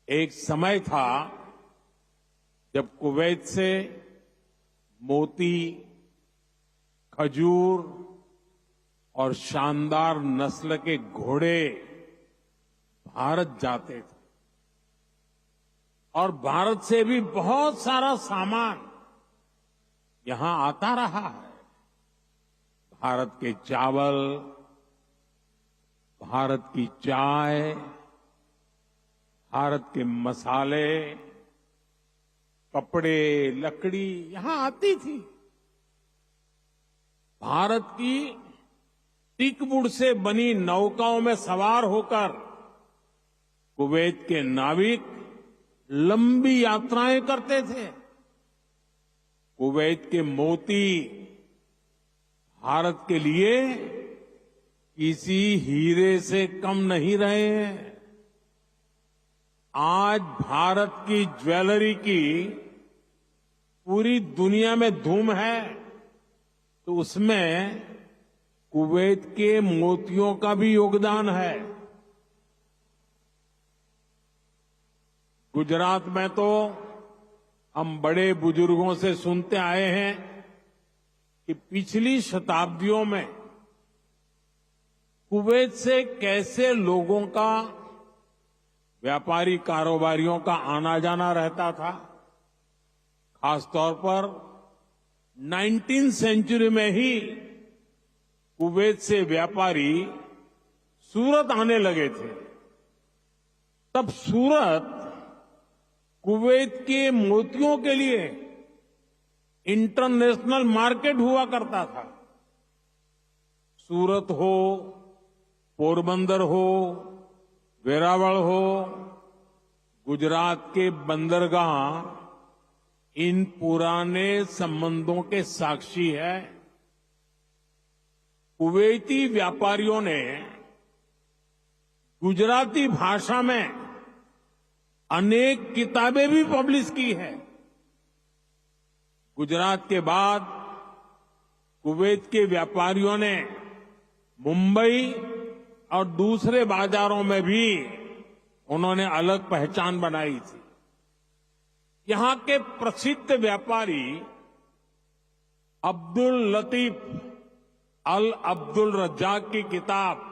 एक समय था जब कुवैत से मोती, खजूर और शानदार नस्ल के घोड़े भारत जाते थे और भारत से भी बहुत सारा सामान यहां आता रहा है। भारत के चावल, भारत की चाय, भारत के मसाले, कपड़े, लकड़ी यहां आती थी। भारत की टीकवुड से बनी नौकाओं में सवार होकर कुवैत के नाविक लंबी यात्राएं करते थे। कुवैत के मोती भारत के लिए किसी हीरे से कम नहीं रहे हैं। आज भारत की ज्वेलरी की पूरी दुनिया में धूम है, तो उसमें कुवैत के मोतियों का भी योगदान है। गुजरात में तो हम बड़े बुजुर्गों से सुनते आए हैं कि पिछली शताब्दियों में कुवैत से कैसे लोगों का, व्यापारी कारोबारियों का आना जाना रहता था। खासतौर पर 19वीं सेंचुरी में ही कुवैत से व्यापारी सूरत आने लगे थे। तब सूरत कुवैत के मोतियों के लिए इंटरनेशनल मार्केट हुआ करता था। सूरत हो, पोरबंदर हो, वेरावल हो, गुजरात के बंदरगाह इन पुराने संबंधों के साक्षी है। कुवैती व्यापारियों ने गुजराती भाषा में अनेक किताबें भी पब्लिश की है। गुजरात के बाद कुवैत के व्यापारियों ने मुंबई और दूसरे बाजारों में भी उन्होंने अलग पहचान बनाई थी। यहां के प्रसिद्ध व्यापारी अब्दुल लतीफ अल अब्दुल रज्जाक की किताब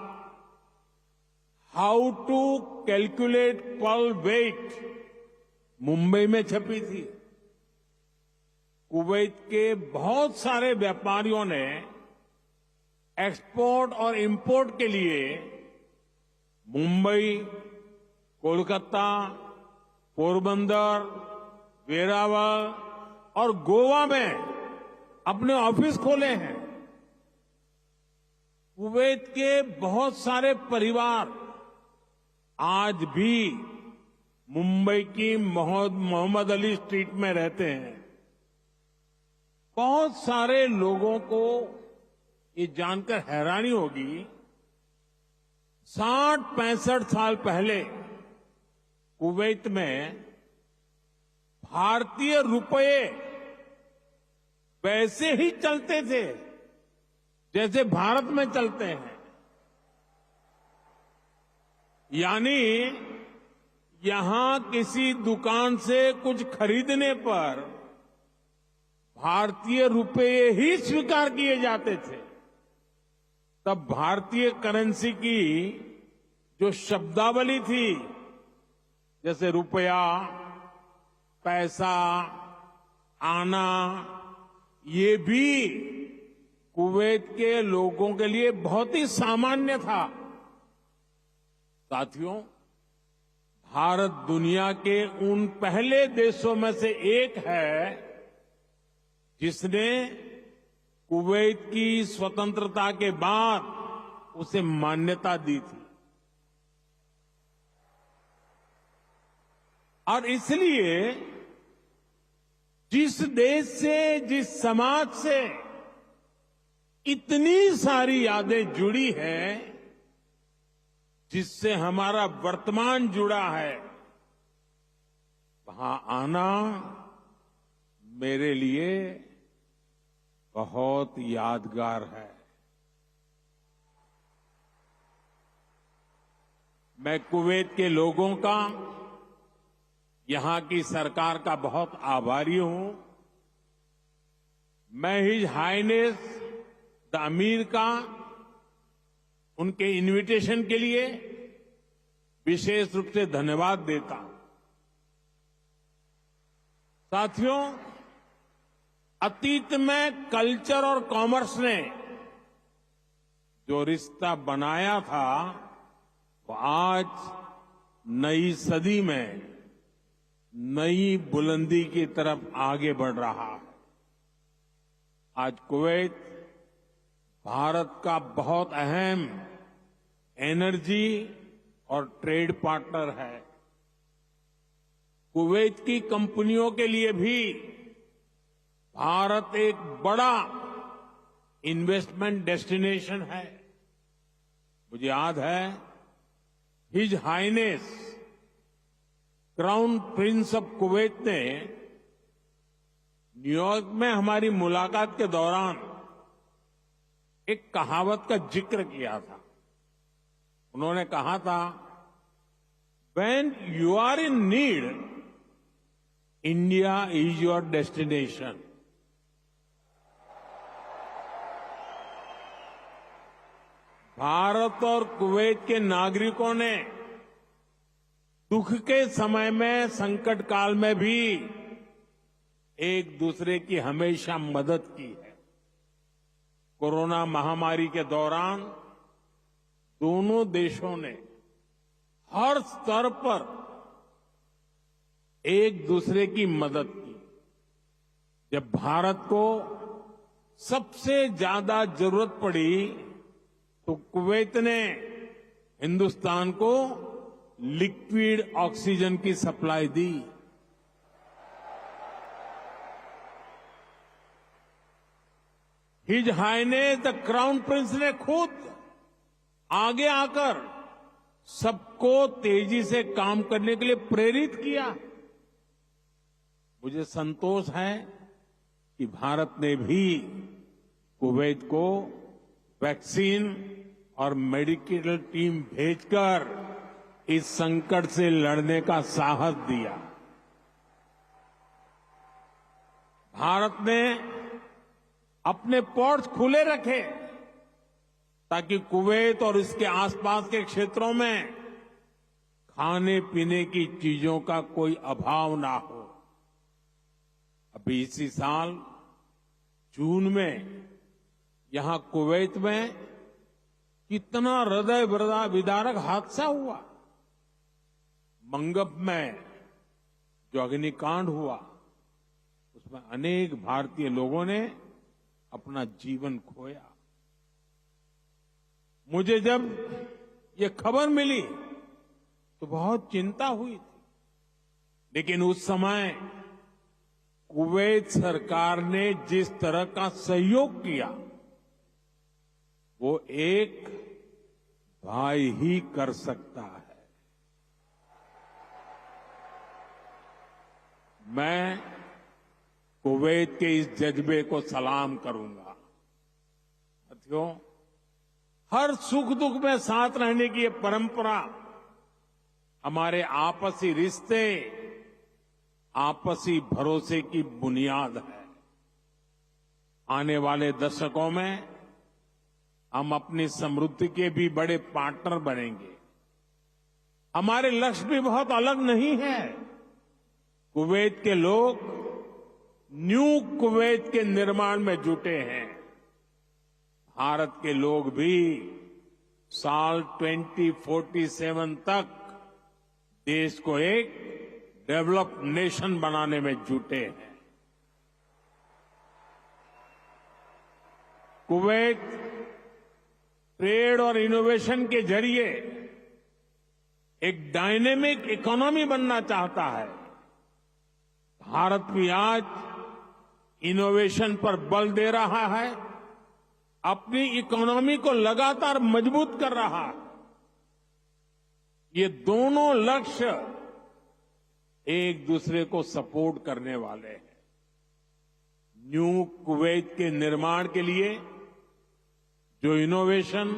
how to calculate pearl weight Mumbai में छपी थी। कुवैत के बहुत सारे व्यापारियों ने एक्सपोर्ट और इंपोर्ट के लिए मुंबई, कोलकाता, पोरबंदर, वेरावल और गोवा में अपने ऑफिस खोले हैं। कुवैत के बहुत सारे परिवार आज भी मुंबई की मोहम्मद अली स्ट्रीट में रहते हैं। बहुत सारे लोगों को ये जानकर हैरानी होगी, 60-65 साल पहले कुवैत में भारतीय रुपये वैसे ही चलते थे जैसे भारत में चलते हैं। यानी यहां किसी दुकान से कुछ खरीदने पर भारतीय रुपये ही स्वीकार किए जाते थे। तब भारतीय करेंसी की जो शब्दावली थी, जैसे रुपया, पैसा, आना, ये भी कुवैत के लोगों के लिए बहुत ही सामान्य था। साथियों, भारत दुनिया के उन पहले देशों में से एक है जिसने कुवैत की स्वतंत्रता के बाद उसे मान्यता दी थी। और इसलिए जिस देश से, जिस समाज से इतनी सारी यादें जुड़ी हैं, जिससे हमारा वर्तमान जुड़ा है, वहां आना मेरे लिए बहुत यादगार है। मैं कुवैत के लोगों का यहां की सरकार का बहुत आभारी हूं। मैं हिज हाइनेस द अमीर का उनके इनविटेशन के लिए विशेष रूप से धन्यवाद देता हूं। साथियों, अतीत में कल्चर और कॉमर्स ने जो रिश्ता बनाया था वो आज नई सदी में नई बुलंदी की तरफ आगे बढ़ रहा है। आज कुवैत भारत का बहुत अहम एनर्जी और ट्रेड पार्टनर है। कुवैत की कंपनियों के लिए भी भारत एक बड़ा इन्वेस्टमेंट डेस्टिनेशन है। मुझे याद है his highness crown prince of Kuwait ने न्यूयॉर्क में हमारी मुलाकात के दौरान एक कहावत का जिक्र किया था। उन्होंने कहा था, when you are in need, India is your destination. Bharat और कुवैत के नागरिकों ने दुख के समय में, संकट काल में भी एक दूसरे की हमेशा मदद की है। कोरोना महामारी के दौरान दोनों देशों ने हर स्तर पर एक दूसरे की मदद की। जब भारत को सबसे ज्यादा जरूरत पड़ी तो कुवैत ने हिंदुस्तान को लिक्विड ऑक्सीजन की सप्लाई दी। His highness the crown prince ने खुद आगे आकर सबको तेजी से काम करने के लिए प्रेरित किया। मुझे संतोष है कि भारत ने भी कुवैत को वैक्सीन और मेडिकल टीम भेजकर इस संकट से लड़ने का साहस दिया। भारत ने अपने पोर्ट्स खुले रखे ताकि कुवैत और इसके आसपास के क्षेत्रों में खाने पीने की चीजों का कोई अभाव ना हो। अभी इसी साल जून में यहां कुवैत में कितना हृदय विदारक हादसा हुआ। मंगब में जो अग्निकांड हुआ उसमें अनेक भारतीय लोगों ने अपना जीवन खोया। मुझे जब ये खबर मिली तो बहुत चिंता हुई थी, लेकिन उस समय कुवैत सरकार ने जिस तरह का सहयोग किया वो एक भाई ही कर सकता है। मैं कुवैत के इस जज्बे को सलाम करूंगा। साथियों, हर सुख दुख में साथ रहने की ये परंपरा हमारे आपसी रिश्ते, आपसी भरोसे की बुनियाद है। आने वाले दशकों में हम अपनी समृद्धि के भी बड़े पार्टनर बनेंगे। हमारे लक्ष्य भी बहुत अलग नहीं है। कुवैत के लोग न्यू कुवैत के निर्माण में जुटे हैं। भारत के लोग भी साल 2047 तक देश को एक डेवलप्ड नेशन बनाने में जुटे हैं। कुवैत ट्रेड और इनोवेशन के जरिए एक डायनेमिक इकोनॉमी बनना चाहता है। भारत भी आज इनोवेशन पर बल दे रहा है, अपनी इकोनॉमी को लगातार मजबूत कर रहा है। ये दोनों लक्ष्य एक दूसरे को सपोर्ट करने वाले हैं। न्यू कुवैत के निर्माण के लिए जो इनोवेशन